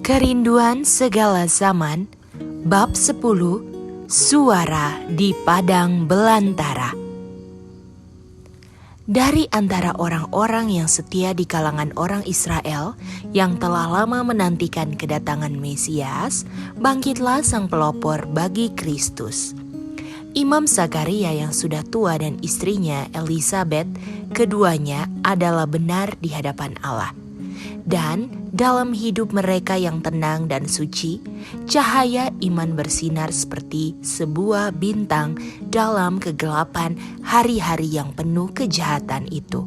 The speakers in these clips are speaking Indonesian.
Kerinduan segala zaman, bab 10, Suara di Padang Belantara. Dari antara orang-orang yang setia di kalangan orang Israel yang telah lama menantikan kedatangan Mesias, bangkitlah sang pelopor bagi Kristus. Imam Zakaria yang sudah tua dan istrinya Elisabet, keduanya adalah benar di hadapan Allah. Dan dalam hidup mereka yang tenang dan suci, cahaya iman bersinar seperti sebuah bintang dalam kegelapan hari-hari yang penuh kejahatan itu.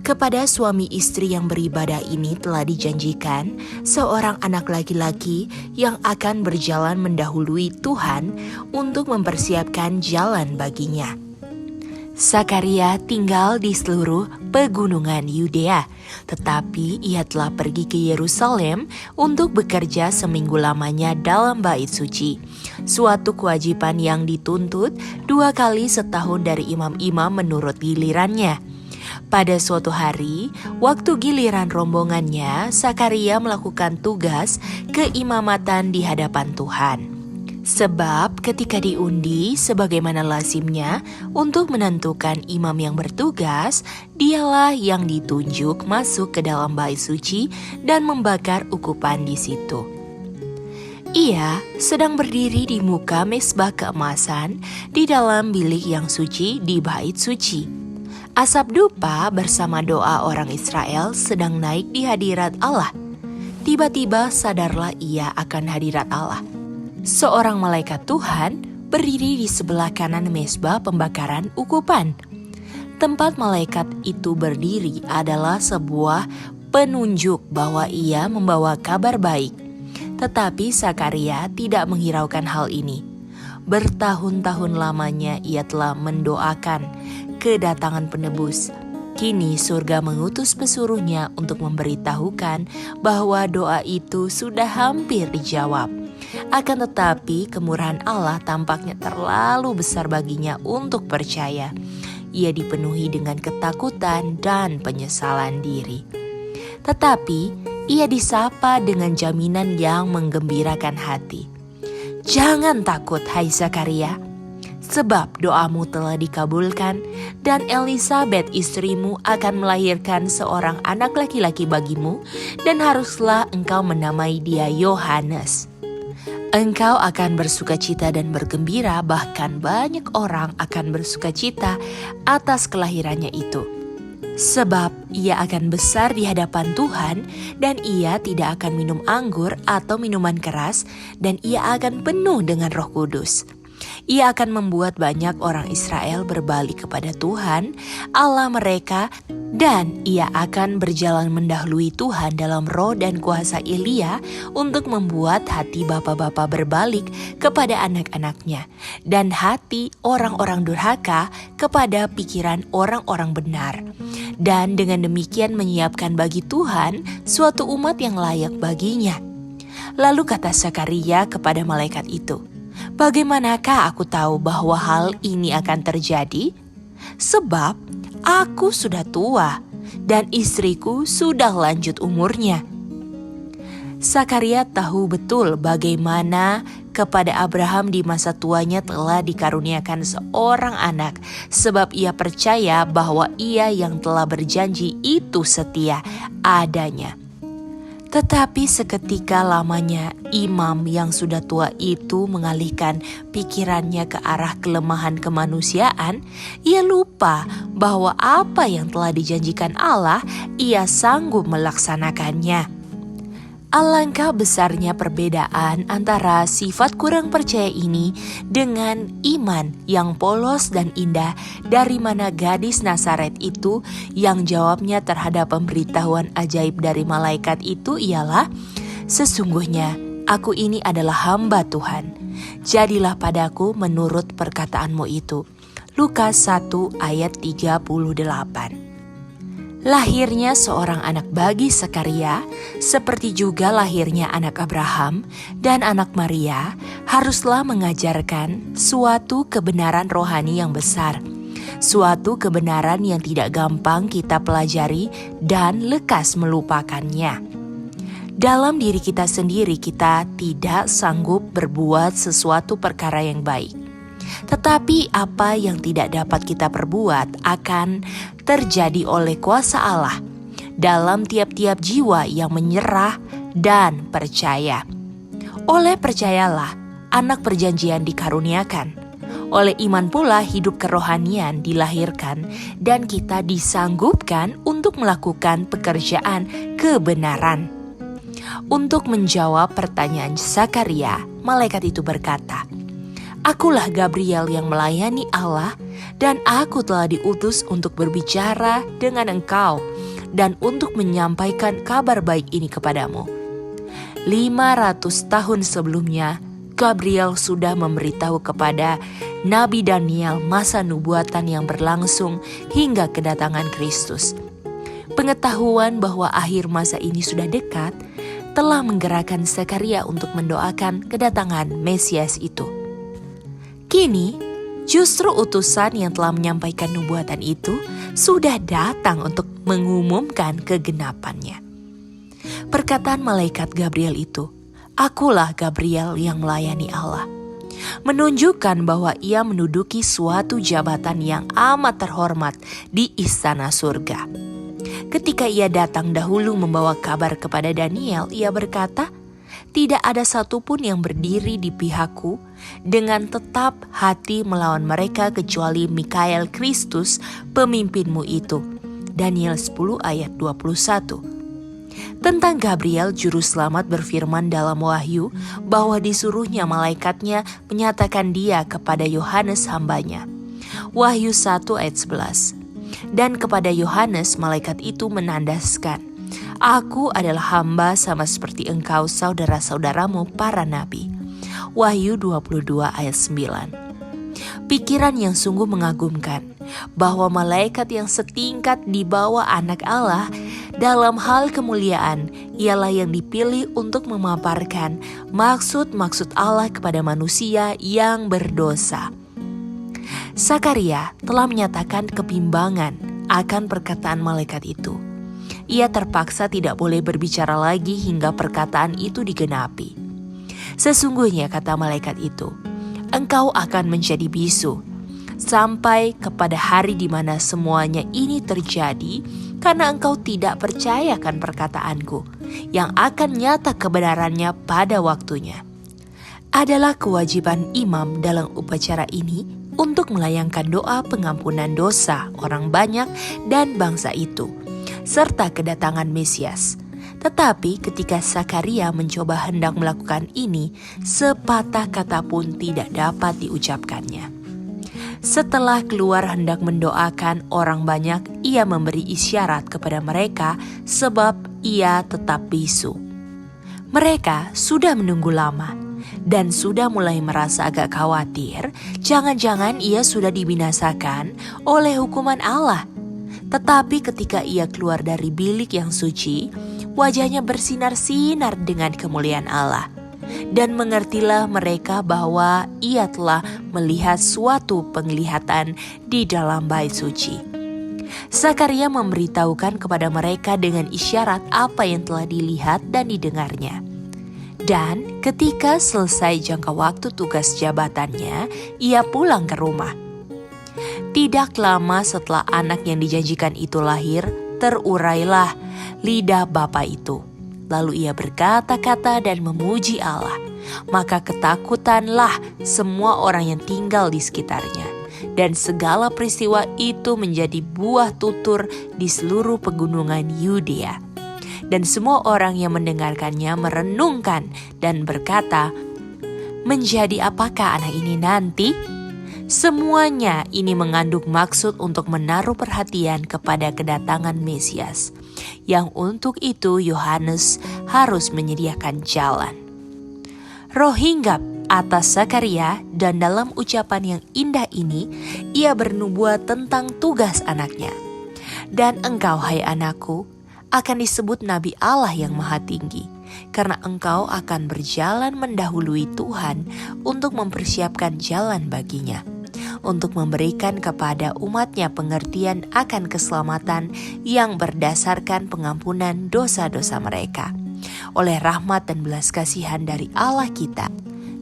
Kepada suami istri yang beribadah ini telah dijanjikan seorang anak laki-laki yang akan berjalan mendahului Tuhan untuk mempersiapkan jalan baginya. Zakaria tinggal di seluruh pegunungan Yudea, tetapi ia telah pergi ke Yerusalem untuk bekerja seminggu lamanya dalam bait suci, suatu kewajiban yang dituntut 2 kali setahun dari imam-imam menurut gilirannya. Pada suatu hari, waktu giliran rombongannya, Zakaria melakukan tugas keimamatan di hadapan Tuhan. Sebab ketika diundi sebagaimana lazimnya untuk menentukan imam yang bertugas, dialah yang ditunjuk masuk ke dalam bait suci dan membakar ukupan di situ. Ia sedang berdiri di muka mezbah keemasan di dalam bilik yang suci di bait suci. Asap dupa bersama doa orang Israel sedang naik di hadirat Allah. Tiba-tiba sadarlah ia akan hadirat Allah. Seorang malaikat Tuhan berdiri di sebelah kanan mezbah pembakaran ukupan. Tempat malaikat itu berdiri adalah sebuah penunjuk bahwa ia membawa kabar baik. Tetapi Zakaria tidak menghiraukan hal ini. Bertahun-tahun lamanya ia telah mendoakan kedatangan penebus. Kini surga mengutus pesuruhnya untuk memberitahukan bahwa doa itu sudah hampir dijawab. Akan tetapi kemurahan Allah tampaknya terlalu besar baginya untuk percaya. Ia dipenuhi dengan ketakutan dan penyesalan diri. Tetapi ia disapa dengan jaminan yang menggembirakan hati. Jangan takut, hai Zakaria, sebab doamu telah dikabulkan dan Elisabet istrimu akan melahirkan seorang anak laki-laki bagimu dan haruslah engkau menamai dia Yohanes. Engkau akan bersukacita dan bergembira, bahkan banyak orang akan bersukacita atas kelahirannya itu. Sebab ia akan besar di hadapan Tuhan dan ia tidak akan minum anggur atau minuman keras dan ia akan penuh dengan Roh Kudus. Ia akan membuat banyak orang Israel berbalik kepada Tuhan, Allah mereka, dan ia akan berjalan mendahului Tuhan dalam roh dan kuasa Elia untuk membuat hati bapa-bapa berbalik kepada anak-anaknya, dan hati orang-orang durhaka kepada pikiran orang-orang benar. Dan dengan demikian menyiapkan bagi Tuhan suatu umat yang layak baginya. Lalu kata Zakaria kepada malaikat itu, bagaimanakah aku tahu bahwa hal ini akan terjadi? Sebab aku sudah tua dan istriku sudah lanjut umurnya. Zakaria tahu betul bagaimana kepada Abraham di masa tuanya telah dikaruniakan seorang anak, sebab ia percaya bahwa ia yang telah berjanji itu setia adanya. Tetapi seketika lamanya imam yang sudah tua itu mengalihkan pikirannya ke arah kelemahan kemanusiaan, ia lupa bahwa apa yang telah dijanjikan Allah, ia sanggup melaksanakannya. Alangkah besarnya perbedaan antara sifat kurang percaya ini dengan iman yang polos dan indah dari mana gadis Nazaret itu yang jawabnya terhadap pemberitahuan ajaib dari malaikat itu ialah, sesungguhnya aku ini adalah hamba Tuhan. Jadilah padaku menurut perkataanmu itu. Lukas 1 ayat 38. Lahirnya seorang anak bagi Zakaria, seperti juga lahirnya anak Abraham dan anak Maria, haruslah mengajarkan suatu kebenaran rohani yang besar, suatu kebenaran yang tidak gampang kita pelajari dan lekas melupakannya. Dalam diri kita sendiri kita tidak sanggup berbuat sesuatu perkara yang baik. Tetapi apa yang tidak dapat kita perbuat akan terjadi oleh kuasa Allah dalam tiap-tiap jiwa yang menyerah dan percaya. Oleh percayalah, anak perjanjian dikaruniakan. Oleh iman pula hidup kerohanian dilahirkan dan kita disanggupkan untuk melakukan pekerjaan kebenaran. Untuk menjawab pertanyaan Zakaria, malaikat itu berkata, "Akulah Gabriel yang melayani Allah dan aku telah diutus untuk berbicara dengan engkau dan untuk menyampaikan kabar baik ini kepadamu." 500 tahun sebelumnya, Gabriel sudah memberitahu kepada Nabi Daniel masa nubuatan yang berlangsung hingga kedatangan Kristus. Pengetahuan bahwa akhir masa ini sudah dekat telah menggerakkan Zakaria untuk mendoakan kedatangan Mesias itu. Kini, justru utusan yang telah menyampaikan nubuatan itu sudah datang untuk mengumumkan kegenapannya. Perkataan malaikat Gabriel itu, "Akulah Gabriel yang melayani Allah," menunjukkan bahwa ia menduduki suatu jabatan yang amat terhormat di istana surga. Ketika ia datang dahulu membawa kabar kepada Daniel, ia berkata, "Tidak ada satupun yang berdiri di pihakku dengan tetap hati melawan mereka kecuali Mikael Kristus pemimpinmu itu." Daniel 10 ayat 21. Tentang Gabriel, juru selamat berfirman dalam Wahyu bahwa disuruhnya malaikatnya menyatakan dia kepada Yohanes hambanya. Wahyu 1 ayat 11. Dan kepada Yohanes malaikat itu menandaskan, "Aku adalah hamba sama seperti engkau saudara-saudaramu para nabi." Wahyu 22 ayat 9. Pikiran yang sungguh mengagumkan bahwa malaikat yang setingkat di bawah anak Allah dalam hal kemuliaan ialah yang dipilih untuk memaparkan maksud-maksud Allah kepada manusia yang berdosa. Zakaria telah menyatakan kebimbangan akan perkataan malaikat itu. Ia terpaksa tidak boleh berbicara lagi hingga perkataan itu digenapi. "Sesungguhnya," kata malaikat itu, "engkau akan menjadi bisu sampai kepada hari di mana semuanya ini terjadi, karena engkau tidak percayakan perkataanku yang akan nyata kebenarannya pada waktunya." Adalah kewajiban imam dalam upacara ini untuk melayangkan doa pengampunan dosa orang banyak dan bangsa itu, serta kedatangan Mesias. Tetapi ketika Zakaria mencoba hendak melakukan ini, sepatah kata pun tidak dapat diucapkannya. Setelah keluar hendak mendoakan orang banyak, ia memberi isyarat kepada mereka sebab ia tetap bisu. Mereka sudah menunggu lama dan sudah mulai merasa agak khawatir, jangan-jangan ia sudah dibinasakan oleh hukuman Allah. Tetapi ketika ia keluar dari bilik yang suci, wajahnya bersinar-sinar dengan kemuliaan Allah. Dan mengertilah mereka bahwa ia telah melihat suatu penglihatan di dalam bait suci. Zakaria memberitahukan kepada mereka dengan isyarat apa yang telah dilihat dan didengarnya. Dan ketika selesai jangka waktu tugas jabatannya, ia pulang ke rumah. Tidak lama setelah anak yang dijanjikan itu lahir, terurailah lidah bapa itu. Lalu ia berkata-kata dan memuji Allah. Maka ketakutanlah semua orang yang tinggal di sekitarnya. Dan segala peristiwa itu menjadi buah tutur di seluruh pegunungan Yudea. Dan semua orang yang mendengarkannya merenungkan dan berkata, "Menjadi apakah anak ini nanti?" Semuanya ini mengandung maksud untuk menaruh perhatian kepada kedatangan Mesias, yang untuk itu Yohanes harus menyediakan jalan. Roh hinggap atas Zakaria, dan dalam ucapan yang indah ini ia bernubuat tentang tugas anaknya. "Dan engkau, hai anakku, akan disebut Nabi Allah yang Maha Tinggi, karena engkau akan berjalan mendahului Tuhan untuk mempersiapkan jalan baginya, untuk memberikan kepada umatnya pengertian akan keselamatan yang berdasarkan pengampunan dosa-dosa mereka, oleh rahmat dan belas kasihan dari Allah kita,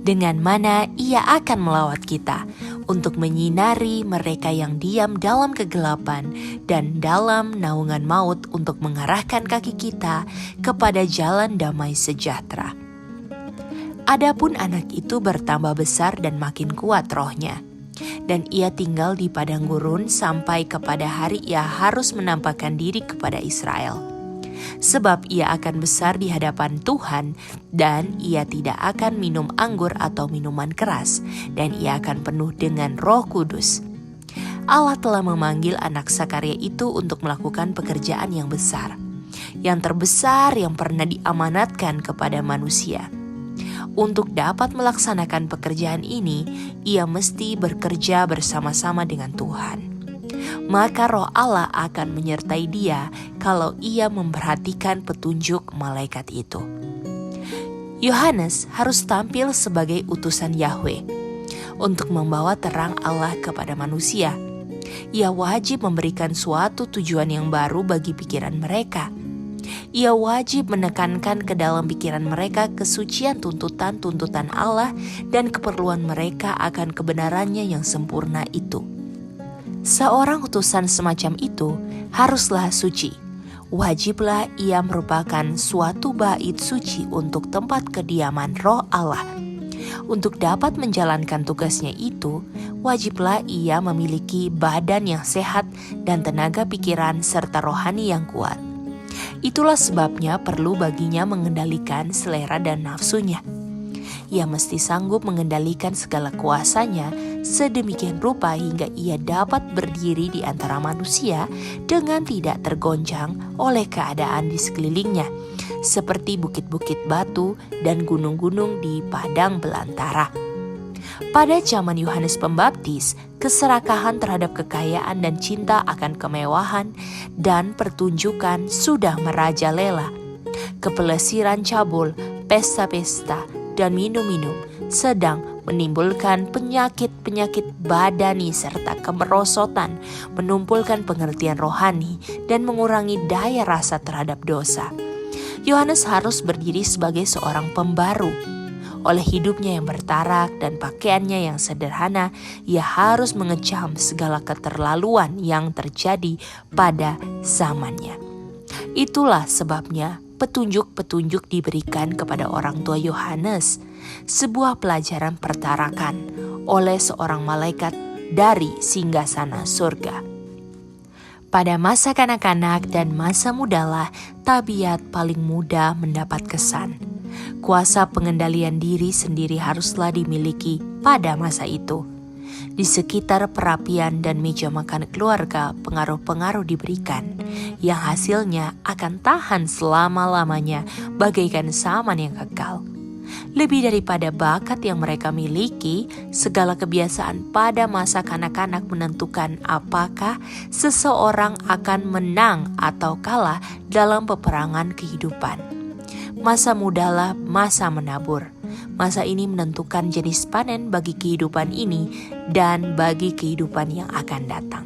dengan mana Ia akan melawat kita untuk menyinari mereka yang diam dalam kegelapan dan dalam naungan maut, untuk mengarahkan kaki kita kepada jalan damai sejahtera. Adapun anak itu bertambah besar dan makin kuat rohnya, dan ia tinggal di padang gurun sampai kepada hari ia harus menampakkan diri kepada Israel. Sebab ia akan besar di hadapan Tuhan, dan ia tidak akan minum anggur atau minuman keras, dan ia akan penuh dengan Roh Kudus. Allah telah memanggil anak Sakaria itu untuk melakukan pekerjaan yang besar, yang terbesar yang pernah diamanatkan kepada manusia. Untuk dapat melaksanakan pekerjaan ini, ia mesti bekerja bersama-sama dengan Tuhan. Maka Roh Allah akan menyertai dia kalau ia memperhatikan petunjuk malaikat itu. Yohanes harus tampil sebagai utusan Yahweh untuk membawa terang Allah kepada manusia. Ia wajib memberikan suatu tujuan yang baru bagi pikiran mereka. Ia wajib menekankan ke dalam pikiran mereka kesucian tuntutan-tuntutan Allah dan keperluan mereka akan kebenarannya yang sempurna itu. Seorang utusan semacam itu haruslah suci. Wajiblah ia merupakan suatu bait suci untuk tempat kediaman Roh Allah. Untuk dapat menjalankan tugasnya itu, wajiblah ia memiliki badan yang sehat dan tenaga pikiran serta rohani yang kuat. Itulah sebabnya perlu baginya mengendalikan selera dan nafsunya. Ia mesti sanggup mengendalikan segala kuasanya sedemikian rupa hingga ia dapat berdiri di antara manusia dengan tidak tergoncang oleh keadaan di sekelilingnya, seperti bukit-bukit batu dan gunung-gunung di padang belantara. Pada zaman Yohanes Pembaptis, keserakahan terhadap kekayaan dan cinta akan kemewahan dan pertunjukan sudah merajalela. Kepelesiran cabul, pesta-pesta, dan minum-minum sedang menimbulkan penyakit-penyakit badani serta kemerosotan, menumpulkan pengertian rohani, dan mengurangi daya rasa terhadap dosa. Yohanes harus berdiri sebagai seorang pembaru. Oleh hidupnya yang bertarak dan pakaiannya yang sederhana, ia harus mengecam segala keterlaluan yang terjadi pada zamannya. Itulah sebabnya petunjuk-petunjuk diberikan kepada orang tua Yohanes, sebuah pelajaran pertarakan oleh seorang malaikat dari singgasana surga. Pada masa kanak-kanak dan masa mudalah tabiat paling mudah mendapat kesan. Kuasa pengendalian diri sendiri haruslah dimiliki pada masa itu. Di sekitar perapian dan meja makan keluarga, pengaruh-pengaruh diberikan, yang hasilnya akan tahan selama-lamanya bagaikan saman yang kekal. Lebih daripada bakat yang mereka miliki, segala kebiasaan pada masa kanak-kanak menentukan apakah seseorang akan menang atau kalah dalam peperangan kehidupan. Masa mudalah masa menabur. Masa ini menentukan jenis panen bagi kehidupan ini dan bagi kehidupan yang akan datang.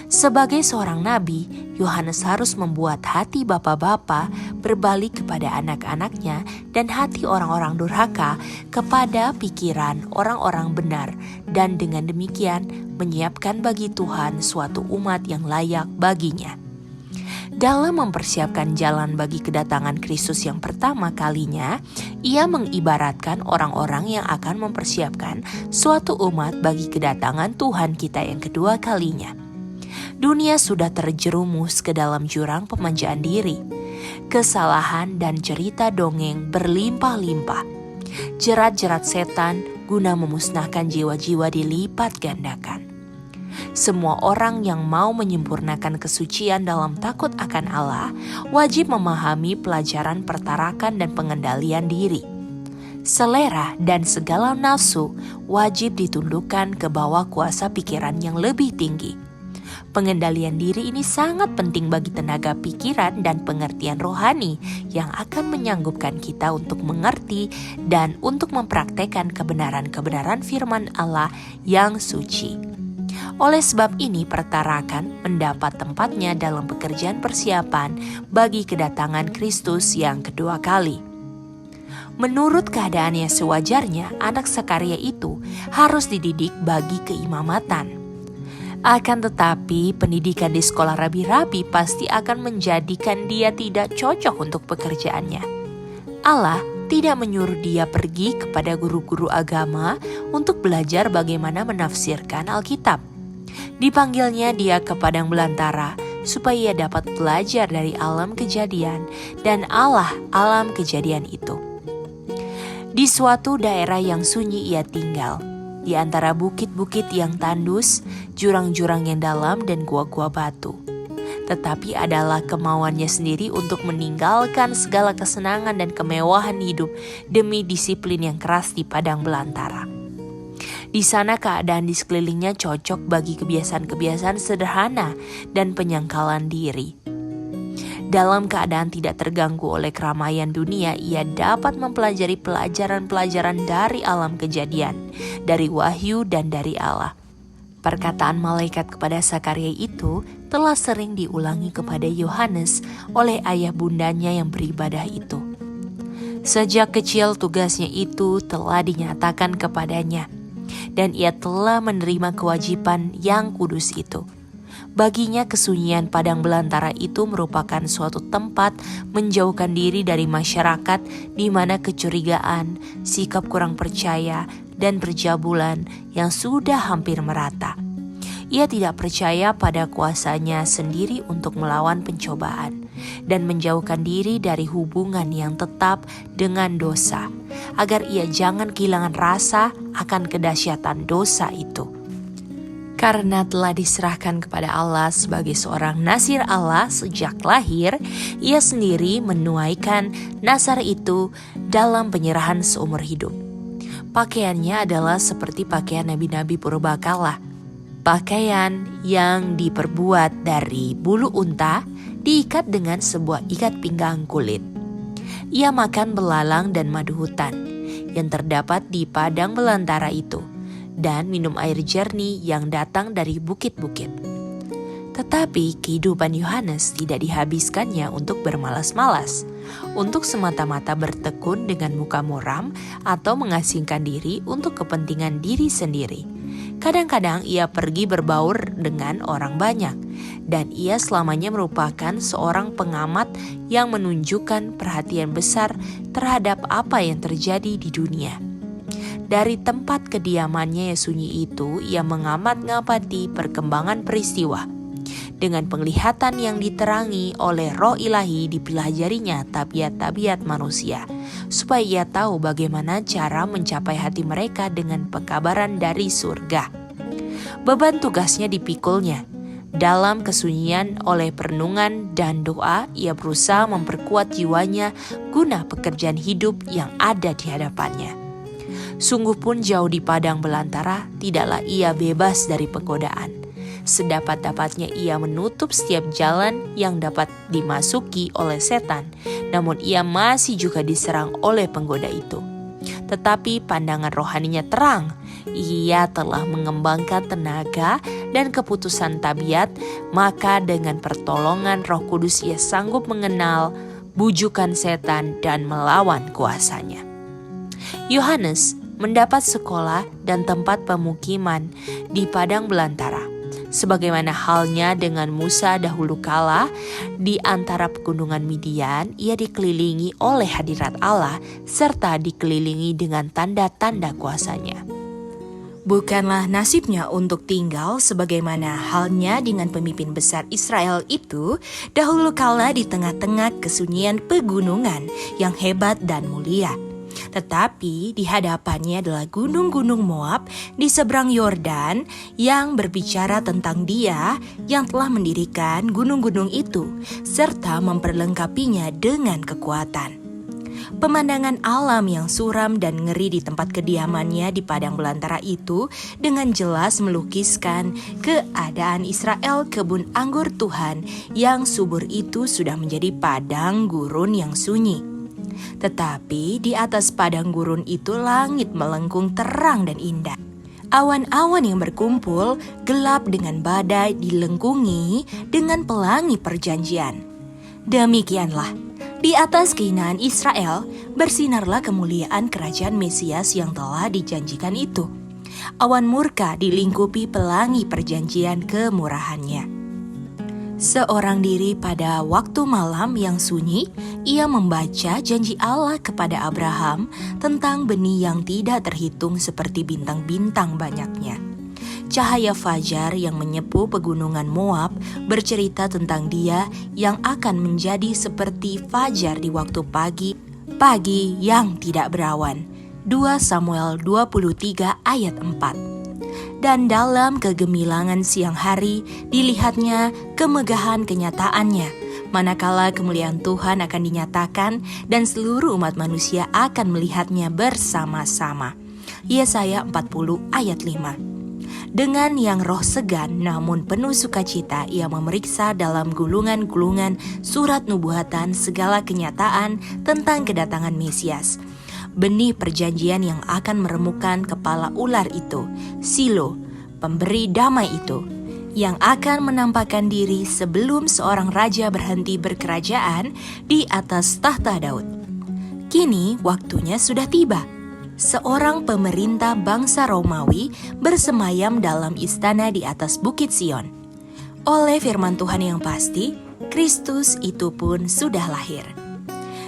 Sebagai seorang nabi, Yohanes harus membuat hati bapa-bapa berbalik kepada anak-anaknya dan hati orang-orang durhaka kepada pikiran orang-orang benar, dan dengan demikian menyiapkan bagi Tuhan suatu umat yang layak baginya. Dalam mempersiapkan jalan bagi kedatangan Kristus yang pertama kalinya, ia mengibaratkan orang-orang yang akan mempersiapkan suatu umat bagi kedatangan Tuhan kita yang kedua kalinya. Dunia sudah terjerumus ke dalam jurang pemanjaan diri. Kesalahan dan cerita dongeng berlimpah-limpah. Jerat-jerat setan guna memusnahkan jiwa-jiwa dilipat gandakan. Semua orang yang mau menyempurnakan kesucian dalam takut akan Allah wajib memahami pelajaran pertarakan dan pengendalian diri. Selera dan segala nafsu wajib ditundukkan ke bawah kuasa pikiran yang lebih tinggi. Pengendalian diri ini sangat penting bagi tenaga pikiran dan pengertian rohani yang akan menyanggupkan kita untuk mengerti dan untuk mempraktekkan kebenaran-kebenaran firman Allah yang suci. Oleh sebab ini pertarakan mendapat tempatnya dalam pekerjaan persiapan bagi kedatangan Kristus yang kedua kali. Menurut keadaannya sewajarnya, anak Sakaria itu harus dididik bagi keimamatan. Akan tetapi, pendidikan di sekolah rabi-rabi pasti akan menjadikan dia tidak cocok untuk pekerjaannya. Allah tidak menyuruh dia pergi kepada guru-guru agama untuk belajar bagaimana menafsirkan Alkitab. Dipanggilnya dia ke padang belantara supaya ia dapat belajar dari alam kejadian dan Allah alam kejadian itu. Di suatu daerah yang sunyi ia tinggal, di antara bukit-bukit yang tandus, jurang-jurang yang dalam, dan gua-gua batu. Tetapi adalah kemauannya sendiri untuk meninggalkan segala kesenangan dan kemewahan hidup demi disiplin yang keras di padang belantara. Di sana keadaan di sekelilingnya cocok bagi kebiasaan-kebiasaan sederhana dan penyangkalan diri. Dalam keadaan tidak terganggu oleh keramaian dunia, ia dapat mempelajari pelajaran-pelajaran dari alam kejadian, dari wahyu dan dari Allah. Perkataan malaikat kepada Sakaria itu telah sering diulangi kepada Yohanes oleh ayah bundanya yang beribadah itu. Sejak kecil tugasnya itu telah dinyatakan kepadanya, dan ia telah menerima kewajiban yang kudus itu. Baginya kesunyian padang belantara itu merupakan suatu tempat menjauhkan diri dari masyarakat di mana kecurigaan, sikap kurang percaya, dan perjabulan yang sudah hampir merata. Ia tidak percaya pada kuasanya sendiri untuk melawan pencobaan dan menjauhkan diri dari hubungan yang tetap dengan dosa, agar ia jangan kehilangan rasa akan kedahsyatan dosa itu. Karena telah diserahkan kepada Allah sebagai seorang nazir Allah sejak lahir, ia sendiri menuaikan nazar itu dalam penyerahan seumur hidup. Pakaiannya adalah seperti pakaian nabi-nabi purbakala. Pakaian yang diperbuat dari bulu unta diikat dengan sebuah ikat pinggang kulit. Ia makan belalang dan madu hutan yang terdapat di padang belantara itu, dan minum air jernih yang datang dari bukit-bukit. Tetapi kehidupan Yohanes tidak dihabiskannya untuk bermalas-malas, untuk semata-mata bertekun dengan muka muram atau mengasingkan diri untuk kepentingan diri sendiri. Kadang-kadang ia pergi berbaur dengan orang banyak, dan ia selamanya merupakan seorang pengamat yang menunjukkan perhatian besar terhadap apa yang terjadi di dunia. Dari tempat kediamannya yang sunyi itu, ia mengamat-ngamati perkembangan peristiwa. Dengan penglihatan yang diterangi oleh Roh Ilahi, dipelajarinya tabiat-tabiat manusia, supaya ia tahu bagaimana cara mencapai hati mereka dengan pekabaran dari surga. Beban tugasnya dipikulnya. Dalam kesunyian oleh perenungan dan doa, ia berusaha memperkuat jiwanya guna pekerjaan hidup yang ada di hadapannya. Sungguh pun jauh di padang belantara, tidaklah ia bebas dari penggodaan. Sedapat-dapatnya ia menutup setiap jalan yang dapat dimasuki oleh setan, namun ia masih juga diserang oleh penggoda itu. Tetapi pandangan rohaninya terang, ia telah mengembangkan tenaga dan keputusan tabiat, maka dengan pertolongan Roh Kudus ia sanggup mengenal bujukan setan dan melawan kuasanya. Yohanes mendapat sekolah dan tempat pemukiman di padang belantara. Sebagaimana halnya dengan Musa dahulu kala, di antara pegunungan Midian, ia dikelilingi oleh hadirat Allah serta dikelilingi dengan tanda-tanda kuasanya. Bukanlah nasibnya untuk tinggal sebagaimana halnya dengan pemimpin besar Israel itu dahulu kala di tengah-tengah kesunyian pegunungan yang hebat dan mulia. Tetapi di hadapannya adalah gunung-gunung Moab di seberang Yordan yang berbicara tentang Dia yang telah mendirikan gunung-gunung itu serta memperlengkapinya dengan kekuatan. Pemandangan alam yang suram dan ngeri di tempat kediamannya di padang belantara itu dengan jelas melukiskan keadaan Israel, kebun anggur Tuhan yang subur itu sudah menjadi padang gurun yang sunyi. Tetapi di atas padang gurun itu langit melengkung terang dan indah. Awan-awan yang berkumpul gelap dengan badai dilengkungi dengan pelangi perjanjian. Demikianlah, di atas keinaan Israel bersinarlah kemuliaan kerajaan Mesias yang telah dijanjikan itu. Awan murka dilingkupi pelangi perjanjian kemurahannya. Seorang diri pada waktu malam yang sunyi, ia membaca janji Allah kepada Abraham tentang benih yang tidak terhitung seperti bintang-bintang banyaknya. Cahaya fajar yang menyepu pegunungan Moab bercerita tentang Dia yang akan menjadi seperti fajar di waktu pagi, pagi yang tidak berawan. 2 Samuel 23 ayat 4. Dan dalam kegemilangan siang hari dilihatnya kemegahan kenyataannya, manakala kemuliaan Tuhan akan dinyatakan dan seluruh umat manusia akan melihatnya bersama-sama. Yesaya 40 ayat 5. Dengan yang roh segan namun penuh sukacita ia memeriksa dalam gulungan-gulungan surat nubuatan segala kenyataan tentang kedatangan Mesias. Benih perjanjian yang akan meremukkan kepala ular itu, Silo, pemberi damai itu, yang akan menampakkan diri sebelum seorang raja berhenti berkerajaan di atas tahta Daud. Kini waktunya sudah tiba. Seorang pemerintah bangsa Romawi bersemayam dalam istana di atas Bukit Sion. Oleh firman Tuhan yang pasti, Kristus itu pun sudah lahir.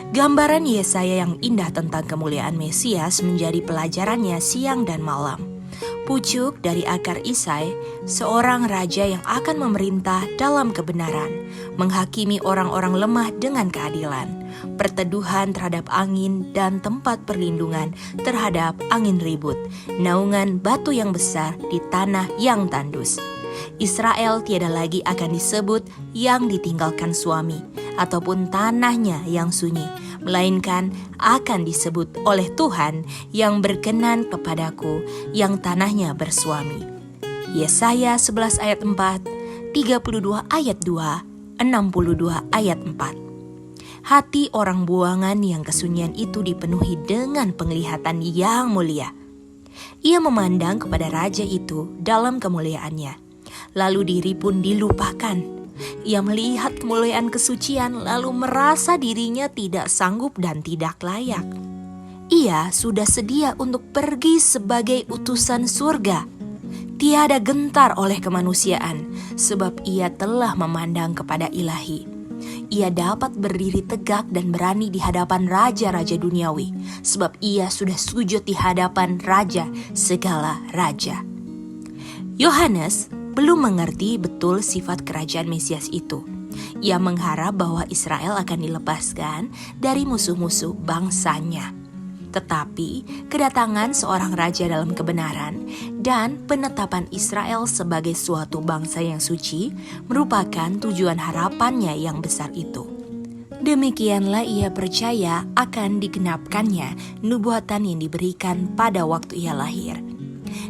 Gambaran Yesaya yang indah tentang kemuliaan Mesias menjadi pelajarannya siang dan malam. Pucuk dari akar Isai, seorang raja yang akan memerintah dalam kebenaran, menghakimi orang-orang lemah dengan keadilan, perteduhan terhadap angin dan tempat perlindungan terhadap angin ribut, naungan batu yang besar di tanah yang tandus. Israel tiada lagi akan disebut yang ditinggalkan suami, ataupun tanahnya yang sunyi, melainkan akan disebut oleh Tuhan yang berkenan kepadaku, yang tanahnya bersuami. Yesaya 11 ayat 4, 32 ayat 2, 62 ayat 4. Hati orang buangan yang kesunyian itu dipenuhi dengan penglihatan yang mulia. Ia memandang kepada raja itu dalam kemuliaannya, lalu diri pun dilupakan. Ia melihat kemuliaan kesucian lalu merasa dirinya tidak sanggup dan tidak layak. Ia sudah sedia untuk pergi sebagai utusan surga. Tiada gentar oleh kemanusiaan sebab ia telah memandang kepada Ilahi. Ia dapat berdiri tegak dan berani di hadapan raja-raja duniawi sebab ia sudah sujud di hadapan raja segala raja. Yohanes belum mengerti betul sifat kerajaan Mesias itu. Ia mengharap bahwa Israel akan dilepaskan dari musuh-musuh bangsanya. Tetapi kedatangan seorang raja dalam kebenaran dan penetapan Israel sebagai suatu bangsa yang suci merupakan tujuan harapannya yang besar itu. Demikianlah ia percaya akan digenapkannya nubuatan yang diberikan pada waktu ia lahir.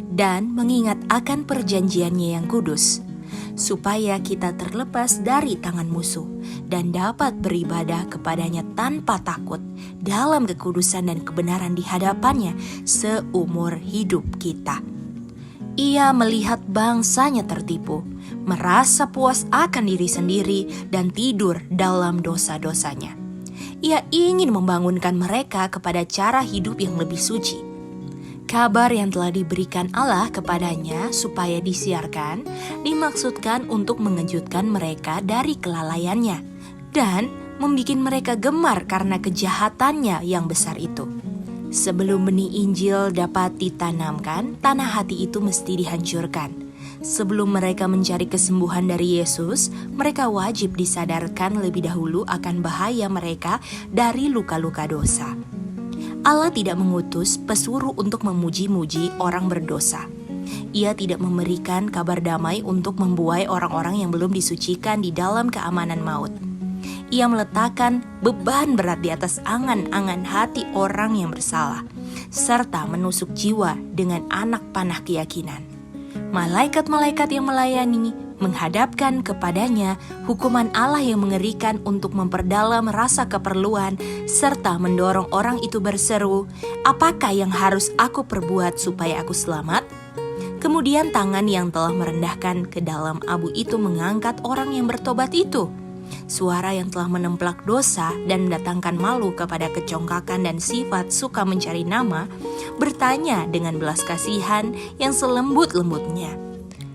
Dan mengingat akan perjanjiannya yang kudus, supaya kita terlepas dari tangan musuh dan dapat beribadah kepadanya tanpa takut dalam kekudusan dan kebenaran di hadapannya seumur hidup kita. Ia melihat bangsanya tertipu, merasa puas akan diri sendiri dan tidur dalam dosa-dosanya. Ia ingin membangunkan mereka kepada cara hidup yang lebih suci. Kabar yang telah diberikan Allah kepadanya supaya disiarkan dimaksudkan untuk mengejutkan mereka dari kelalaiannya dan membuat mereka gemar karena kejahatannya yang besar itu. Sebelum benih Injil dapat ditanamkan, tanah hati itu mesti dihancurkan. Sebelum mereka mencari kesembuhan dari Yesus, mereka wajib disadarkan lebih dahulu akan bahaya mereka dari luka-luka dosa. Allah tidak mengutus pesuruh untuk memuji-muji orang berdosa. Ia tidak memberikan kabar damai untuk membuai orang-orang yang belum disucikan di dalam keamanan maut. Ia meletakkan beban berat di atas angan-angan hati orang yang bersalah, serta menusuk jiwa dengan anak panah keyakinan. Malaikat-malaikat yang melayani menghadapkan kepadanya hukuman Allah yang mengerikan untuk memperdalam rasa keperluan serta mendorong orang itu berseru, "Apakah yang harus aku perbuat supaya aku selamat?" Kemudian tangan yang telah merendahkan ke dalam abu itu mengangkat orang yang bertobat itu. Suara yang telah menemplak dosa dan mendatangkan malu kepada kecongkakan dan sifat suka mencari nama, bertanya dengan belas kasihan yang selembut-lembutnya,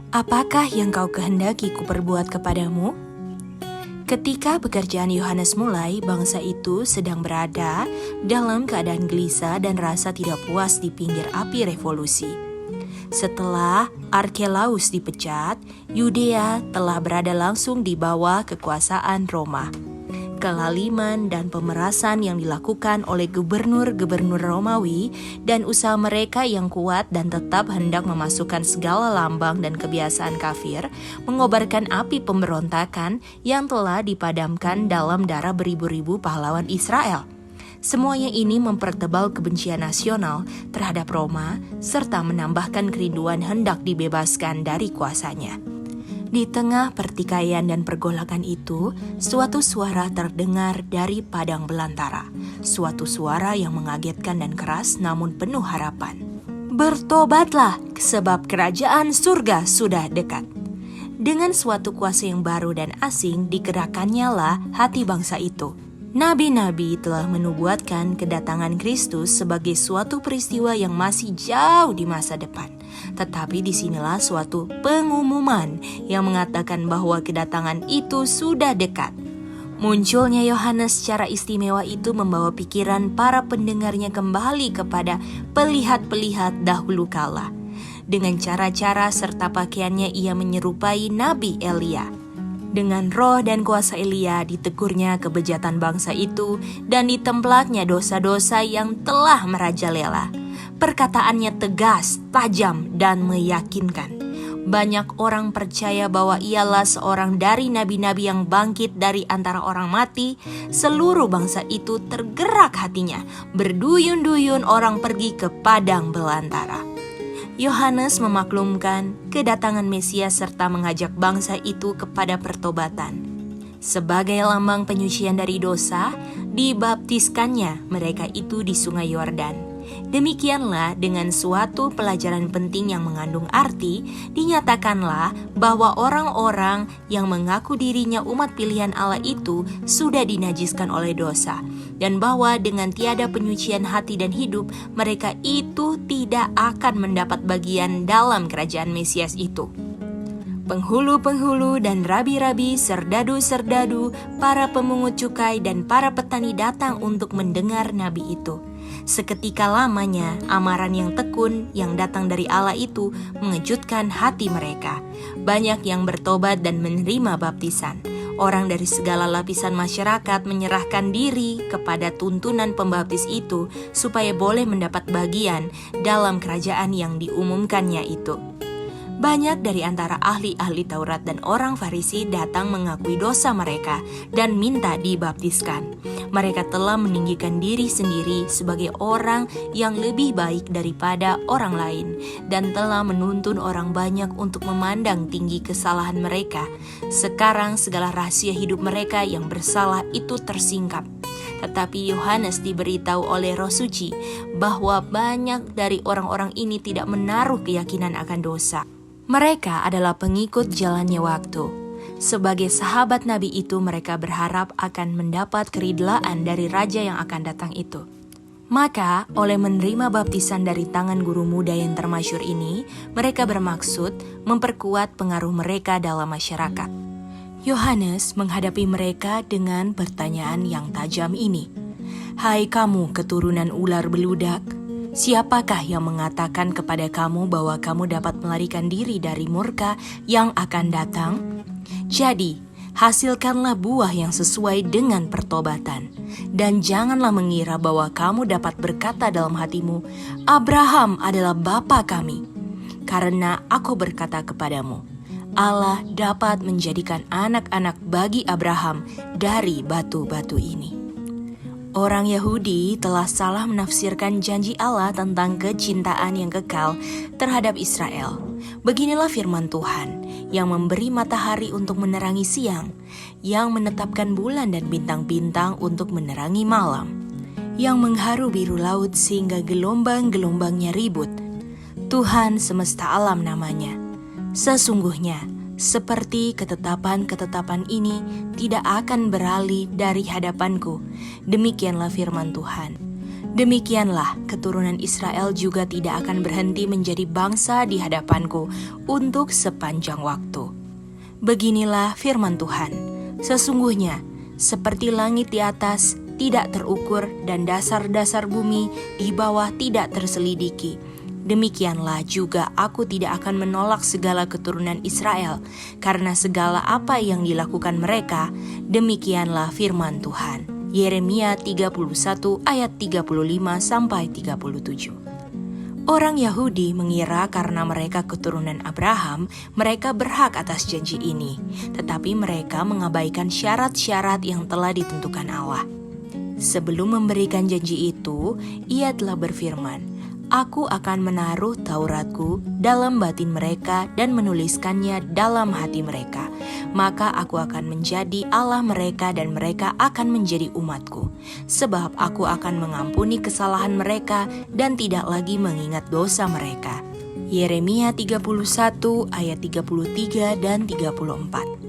"Apakah yang kau kehendaki kuperbuat kepadamu?" Ketika pekerjaan Yohanes mulai, bangsa itu sedang berada dalam keadaan gelisah dan rasa tidak puas di pinggir api revolusi. Setelah Arkelaus dipecat, Yudea telah berada langsung di bawah kekuasaan Roma. Kelaliman dan pemerasan yang dilakukan oleh gubernur-gubernur Romawi dan usaha mereka yang kuat dan tetap hendak memasukkan segala lambang dan kebiasaan kafir mengobarkan api pemberontakan yang telah dipadamkan dalam darah beribu-ribu pahlawan Israel. Semuanya ini mempertebal kebencian nasional terhadap Roma serta menambahkan kerinduan hendak dibebaskan dari kuasanya. Di tengah pertikaian dan pergolakan itu, suatu suara terdengar dari padang belantara. Suatu suara yang mengagetkan dan keras namun penuh harapan. "Bertobatlah, sebab kerajaan surga sudah dekat." Dengan suatu kuasa yang baru dan asing digerakkannya lah hati bangsa itu. Nabi-nabi telah menubuatkan kedatangan Kristus sebagai suatu peristiwa yang masih jauh di masa depan. Tetapi disinilah suatu pengumuman yang mengatakan bahwa kedatangan itu sudah dekat. Munculnya Yohanes secara istimewa itu membawa pikiran para pendengarnya kembali kepada pelihat-pelihat dahulu kala. Dengan cara-cara serta pakaiannya ia menyerupai Nabi Elia. Dengan roh dan kuasa Elia ditegurnya kebejatan bangsa itu dan ditemplaknya dosa-dosa yang telah merajalela. Perkataannya tegas, tajam, dan meyakinkan. Banyak orang percaya bahwa ialah seorang dari nabi-nabi yang bangkit dari antara orang mati. Seluruh bangsa itu tergerak hatinya. Berduyun-duyun orang pergi ke padang belantara. Yohanes memaklumkan kedatangan Mesias serta mengajak bangsa itu kepada pertobatan. Sebagai lambang penyucian dari dosa, dibaptiskannya mereka itu di Sungai Yordan. Demikianlah dengan suatu pelajaran penting yang mengandung arti, dinyatakanlah bahwa orang-orang yang mengaku dirinya umat pilihan Allah itu sudah dinajiskan oleh dosa, dan bahwa dengan tiada penyucian hati dan hidup, mereka itu tidak akan mendapat bagian dalam kerajaan Mesias itu. Penghulu-penghulu dan rabi-rabi, serdadu-serdadu, para pemungut cukai dan para petani datang untuk mendengar nabi itu. Seketika lamanya, amaran yang tekun yang datang dari Allah itu mengejutkan hati mereka. Banyak yang bertobat dan menerima baptisan. Orang dari segala lapisan masyarakat menyerahkan diri kepada tuntunan pembaptis itu supaya boleh mendapat bagian dalam kerajaan yang diumumkannya itu. Banyak dari antara ahli-ahli Taurat dan orang Farisi datang mengakui dosa mereka dan minta dibaptiskan. Mereka telah meninggikan diri sendiri sebagai orang yang lebih baik daripada orang lain dan telah menuntun orang banyak untuk memandang tinggi kesalahan mereka. Sekarang segala rahasia hidup mereka yang bersalah itu tersingkap. Tetapi Yohanes diberitahu oleh Roh Suci bahwa banyak dari orang-orang ini tidak menaruh keyakinan akan dosa. Mereka adalah pengikut jalannya waktu. Sebagai sahabat Nabi itu, mereka berharap akan mendapat keridlaan dari Raja yang akan datang itu. Maka, oleh menerima baptisan dari tangan guru muda yang termasyhur ini, mereka bermaksud memperkuat pengaruh mereka dalam masyarakat. Yohanes menghadapi mereka dengan pertanyaan yang tajam ini. "Hai kamu keturunan ular beludak, siapakah yang mengatakan kepada kamu bahwa kamu dapat melarikan diri dari murka yang akan datang? Jadi, hasilkanlah buah yang sesuai dengan pertobatan. Dan janganlah mengira bahwa kamu dapat berkata dalam hatimu, 'Abraham adalah bapa kami.' Karena aku berkata kepadamu, Allah dapat menjadikan anak-anak bagi Abraham dari batu-batu ini." Orang Yahudi telah salah menafsirkan janji Allah tentang kecintaan yang kekal terhadap Israel. Beginilah firman Tuhan yang memberi matahari untuk menerangi siang, yang menetapkan bulan dan bintang-bintang untuk menerangi malam, yang mengharu biru laut sehingga gelombang-gelombangnya ribut. Tuhan semesta alam namanya. Sesungguhnya, seperti ketetapan-ketetapan ini tidak akan beralih dari hadapanku. Demikianlah firman Tuhan. Demikianlah keturunan Israel juga tidak akan berhenti menjadi bangsa di hadapanku untuk sepanjang waktu. Beginilah firman Tuhan. Sesungguhnya, seperti langit di atas tidak terukur dan dasar-dasar bumi di bawah tidak terselidiki, demikianlah juga aku tidak akan menolak segala keturunan Israel, karena segala apa yang dilakukan mereka, demikianlah firman Tuhan. Yeremia 31 ayat 35-37. Orang Yahudi mengira karena mereka keturunan Abraham, mereka berhak atas janji ini, tetapi mereka mengabaikan syarat-syarat yang telah ditentukan Allah. Sebelum memberikan janji itu, Ia telah berfirman, Aku akan menaruh Tauratku dalam batin mereka dan menuliskannya dalam hati mereka. Maka aku akan menjadi Allah mereka dan mereka akan menjadi umatku. Sebab aku akan mengampuni kesalahan mereka dan tidak lagi mengingat dosa mereka. Yeremia 31 ayat 33 dan 34.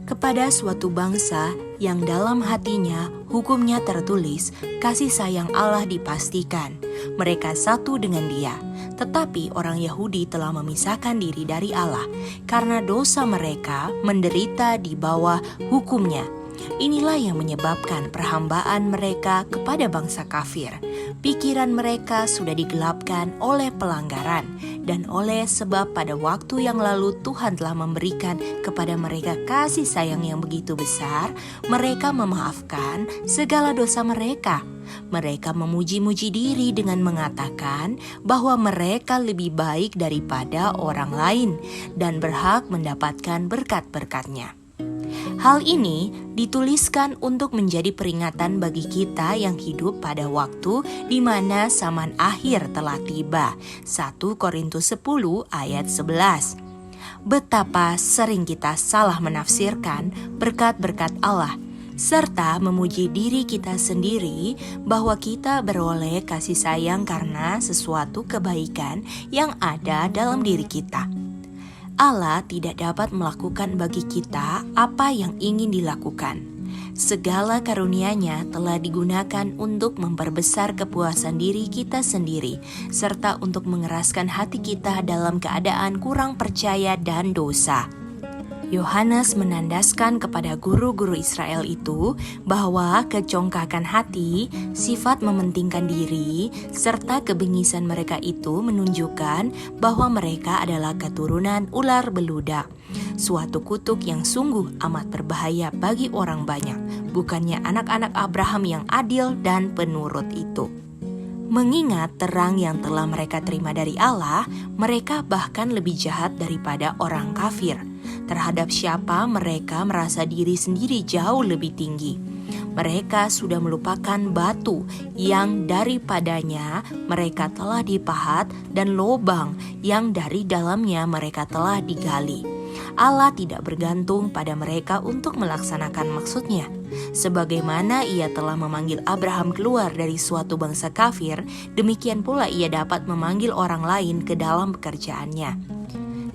Kepada suatu bangsa yang dalam hatinya hukumnya tertulis, kasih sayang Allah dipastikan. Mereka satu dengan Dia. Tetapi orang Yahudi telah memisahkan diri dari Allah karena dosa mereka menderita di bawah hukumnya. Inilah yang menyebabkan perhambaan mereka kepada bangsa kafir. Pikiran mereka sudah digelapkan oleh pelanggaran, dan oleh sebab pada waktu yang lalu Tuhan telah memberikan kepada mereka kasih sayang yang begitu besar, mereka memaafkan segala dosa mereka. Mereka memuji-muji diri dengan mengatakan bahwa mereka lebih baik daripada orang lain dan berhak mendapatkan berkat-berkat-Nya. Hal ini dituliskan untuk menjadi peringatan bagi kita yang hidup pada waktu di mana zaman akhir telah tiba. 1 Korintus 10 ayat 11. Betapa sering kita salah menafsirkan berkat-berkat Allah, serta memuji diri kita sendiri bahwa kita beroleh kasih sayang karena sesuatu kebaikan yang ada dalam diri kita. Allah tidak dapat melakukan bagi kita apa yang ingin dilakukan. Segala karunia-Nya telah digunakan untuk memperbesar kepuasan diri kita sendiri, serta untuk mengeraskan hati kita dalam keadaan kurang percaya dan dosa. Yohanes menandaskan kepada guru-guru Israel itu bahwa kecongkakan hati, sifat mementingkan diri, serta kebengisan mereka itu menunjukkan bahwa mereka adalah keturunan ular beludak. Suatu kutuk yang sungguh amat berbahaya bagi orang banyak, bukannya anak-anak Abraham yang adil dan penurut itu. Mengingat terang yang telah mereka terima dari Allah, mereka bahkan lebih jahat daripada orang kafir. Terhadap siapa mereka merasa diri sendiri jauh lebih tinggi. Mereka sudah melupakan batu yang daripadanya mereka telah dipahat dan lobang yang dari dalamnya mereka telah digali. Allah tidak bergantung pada mereka untuk melaksanakan maksud-Nya. Sebagaimana Ia telah memanggil Abraham keluar dari suatu bangsa kafir, demikian pula Ia dapat memanggil orang lain ke dalam pekerjaan-Nya.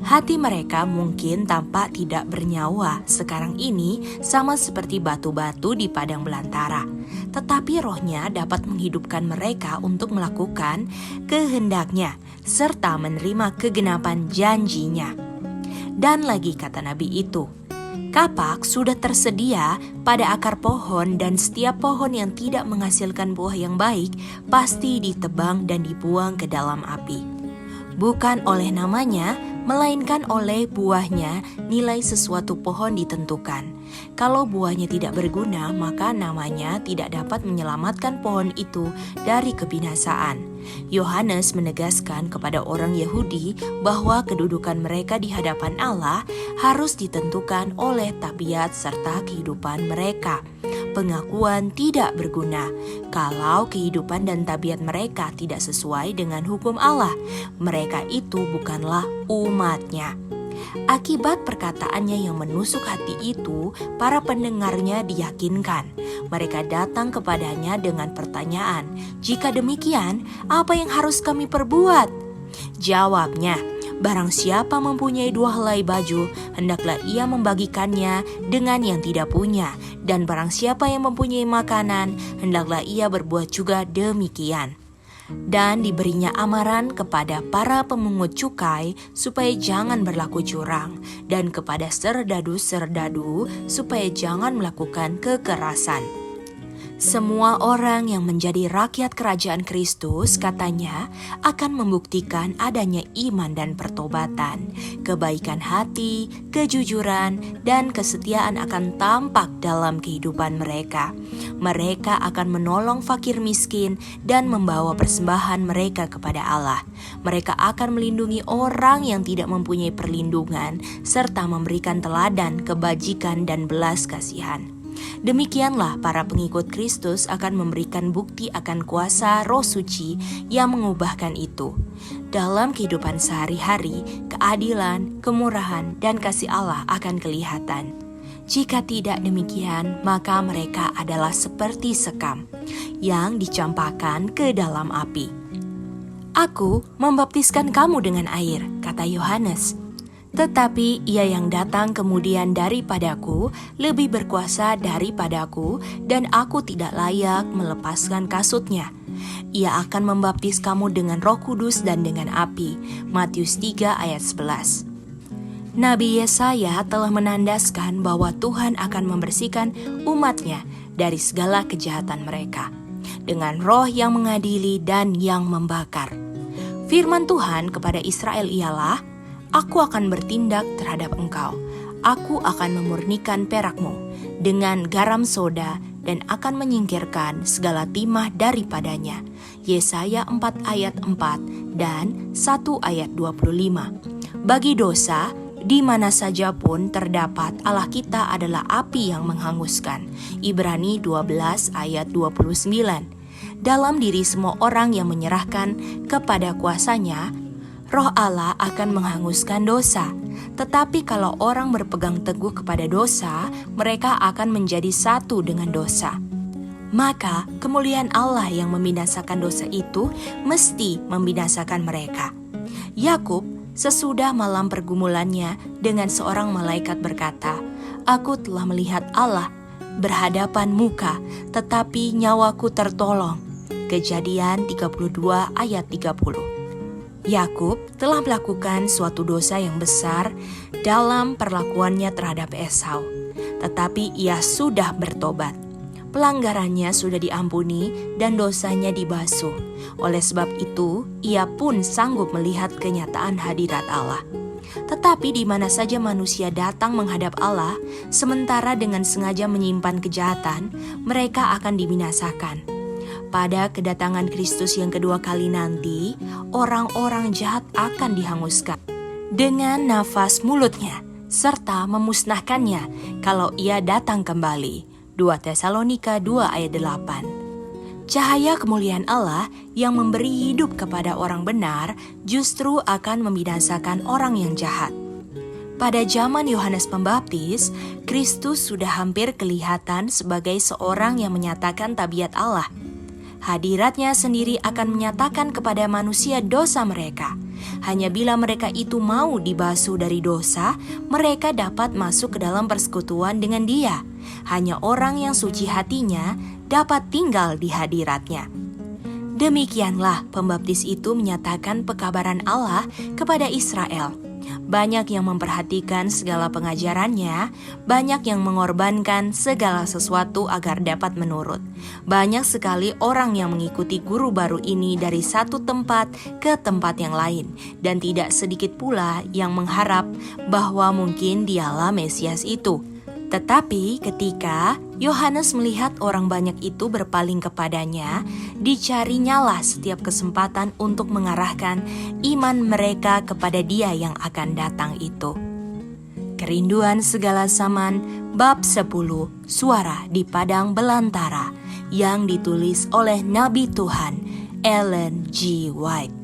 Hati mereka mungkin tampak tidak bernyawa sekarang ini, sama seperti batu-batu di padang belantara. Tetapi rohnya dapat menghidupkan mereka untuk melakukan kehendak-Nya, serta menerima kegenapan janji-Nya. Dan lagi kata Nabi itu, kapak sudah tersedia pada akar pohon, dan setiap pohon yang tidak menghasilkan buah yang baik pasti ditebang dan dibuang ke dalam api. Bukan oleh namanya, melainkan oleh buahnya nilai sesuatu pohon ditentukan. Kalau buahnya tidak berguna, maka namanya tidak dapat menyelamatkan pohon itu dari kebinasaan. Yohanes menegaskan kepada orang Yahudi bahwa kedudukan mereka di hadapan Allah harus ditentukan oleh tabiat serta kehidupan mereka. Pengakuan tidak berguna kalau kehidupan dan tabiat mereka tidak sesuai dengan hukum Allah. Mereka itu bukanlah umat-Nya. Akibat perkataannya yang menusuk hati itu, para pendengarnya diyakinkan. Mereka datang kepadanya dengan pertanyaan, "Jika demikian, apa yang harus kami perbuat?" Jawabnya, barang siapa mempunyai 2 helai baju, hendaklah ia membagikannya dengan yang tidak punya. Dan barang siapa yang mempunyai makanan, hendaklah ia berbuat juga demikian. Dan diberinya amaran kepada para pemungut cukai supaya jangan berlaku curang, dan kepada serdadu-serdadu supaya jangan melakukan kekerasan. Semua orang yang menjadi rakyat kerajaan Kristus, katanya, akan membuktikan adanya iman dan pertobatan. Kebaikan hati, kejujuran, dan kesetiaan akan tampak dalam kehidupan mereka. Mereka akan menolong fakir miskin dan membawa persembahan mereka kepada Allah. Mereka akan melindungi orang yang tidak mempunyai perlindungan, serta memberikan teladan kebajikan dan belas kasihan. Demikianlah para pengikut Kristus akan memberikan bukti akan kuasa Roh Suci yang mengubahkan itu. Dalam kehidupan sehari-hari, keadilan, kemurahan, dan kasih Allah akan kelihatan. Jika tidak demikian, maka mereka adalah seperti sekam yang dicampakkan ke dalam api. Aku membaptiskan kamu dengan air, kata Yohanes. Tetapi ia yang datang kemudian daripadaku lebih berkuasa daripadaku, dan aku tidak layak melepaskan kasutnya. Ia akan membaptis kamu dengan Roh Kudus dan dengan api. Matius 3 ayat 11. Nabi Yesaya telah menandaskan bahwa Tuhan akan membersihkan umatnya dari segala kejahatan mereka dengan roh yang mengadili dan yang membakar. Firman Tuhan kepada Israel ialah, Aku akan bertindak terhadap engkau. Aku akan memurnikan perakmu dengan garam soda dan akan menyingkirkan segala timah daripadanya. Yesaya 4 ayat 4 dan 1 ayat 25. Bagi dosa, di mana saja pun terdapat, Allah kita adalah api yang menghanguskan. Ibrani 12 ayat 29. Dalam diri semua orang yang menyerahkan kepada kuasanya, Roh Allah akan menghanguskan dosa. Tetapi kalau orang berpegang teguh kepada dosa, mereka akan menjadi satu dengan dosa. Maka kemuliaan Allah yang membinasakan dosa itu mesti membinasakan mereka. Yakub sesudah malam pergumulannya dengan seorang malaikat berkata, Aku telah melihat Allah berhadapan muka, tetapi nyawaku tertolong. Kejadian 32 ayat 30. Yakub telah melakukan suatu dosa yang besar dalam perlakuannya terhadap Esau, tetapi ia sudah bertobat. Pelanggarannya sudah diampuni dan dosanya dibasuh. Oleh sebab itu, ia pun sanggup melihat kenyataan hadirat Allah. Tetapi di mana saja manusia datang menghadap Allah, sementara dengan sengaja menyimpan kejahatan, mereka akan dibinasakan. Pada kedatangan Kristus yang kedua kali nanti, orang-orang jahat akan dihanguskan dengan nafas mulutnya, serta memusnahkannya kalau ia datang kembali. 2 Tesalonika 2 ayat 8. Cahaya kemuliaan Allah yang memberi hidup kepada orang benar justru akan membinasakan orang yang jahat. Pada zaman Yohanes Pembaptis, Kristus sudah hampir kelihatan sebagai seorang yang menyatakan tabiat Allah. Hadiratnya sendiri akan menyatakan kepada manusia dosa mereka. Hanya bila mereka itu mau dibasuh dari dosa, mereka dapat masuk ke dalam persekutuan dengan Dia. Hanya orang yang suci hatinya dapat tinggal di hadiratnya. Demikianlah pembaptis itu menyatakan pekabaran Allah kepada Israel. Banyak yang memperhatikan segala pengajarannya, banyak yang mengorbankan segala sesuatu agar dapat menurut. Banyak sekali orang yang mengikuti guru baru ini dari satu tempat ke tempat yang lain, dan tidak sedikit pula yang mengharap bahwa mungkin dialah Mesias itu. Tetapi ketika Yohanes melihat orang banyak itu berpaling kepadanya, dicarinyalah setiap kesempatan untuk mengarahkan iman mereka kepada Dia yang akan datang itu. Kerinduan segala zaman, bab 10, Suara di Padang Belantara, yang ditulis oleh Nabi Tuhan Ellen G. White.